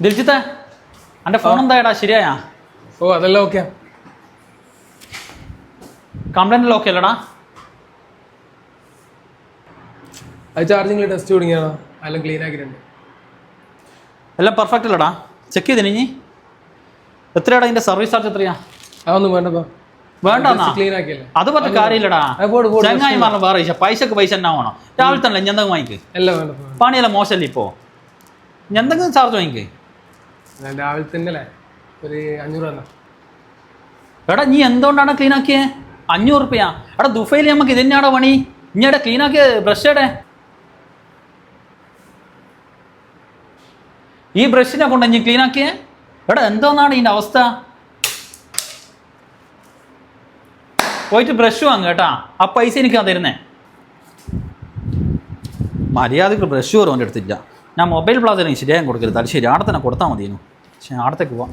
ദിൽജിത്തെ എൻ്റെ ഫോൺ എന്തായടാ ശരിയായാ? ഓ അതെല്ലാം ഓക്കെയാ. Complaint okay അല്ലടാ? അത് ചാർജിങ്ങിൽ ടെസ്റ്റ് തുടങ്ങിയാണോ? എല്ലാം ക്ലീൻ ആക്കിയിട്ടുണ്ട്. എല്ലാം പെർഫെക്റ്റ് അല്ലടാ? ചെക്ക് ചെയ്തിനി ഇനി എത്രയാടാ ഇതിൻ്റെ സർവീസ് ചാർജ് എത്രയാ? അതൊന്നും വേണ്ടപ്പാ. വേണ്ടെന്നാ? ക്ലീൻ ആക്കിയല്ലേ? അത് പറഞ്ഞ കാര്യമില്ലടാ. ചങ്ങായി പറഞ്ഞ വേറെ പൈസക്ക് പൈസ എന്നാ വേണം? രാവിലെ തന്നെ എന്തെങ്കിലും വാങ്ങിക്ക്. എല്ലാം വേണ്ടപ്പാ. പണിയെല്ലാം മോശമല്ലേ ഇപ്പോൾ? എന്തെങ്കിലും ചാർജ് വാങ്ങിക്ക്. രാവിലെ തന്നെ ഒരു 500 തന്നെ. എടാ നീ എന്തുകൊണ്ടാണ് ക്ലീൻ ആക്കിയേ? 500 റുപ്യ? എടാ ദുബൈയിൽ നമുക്ക് ഇത് തന്നെയാണോ പണി? ഇനിയുടെ ക്ലീൻ ആക്കിയ ബ്രഷേടെ ഈ ബ്രഷിനെ കൊണ്ട് ഇനി ക്ലീൻ ആക്കിയേ? എടാ എന്തോന്നാണ് ഇതിൻ്റെ അവസ്ഥ? പോയിട്ട് ബ്രഷ് വാങ്ങുക കേട്ടാ. ആ പൈസ എനിക്കാ തരുന്നേ. മര്യാദക്ക് ബ്രഷ് പോലും എൻ്റെ അടുത്തില്ല. ഞാൻ മൊബൈൽ പ്ലാസയിൽ ശരിയായും കൊടുക്കരുത്. അത് ശരി, ആടെ തന്നെ കൊടുത്താൽ മതിയെന്നു. പക്ഷേ ആടത്തേക്ക് പോവാം.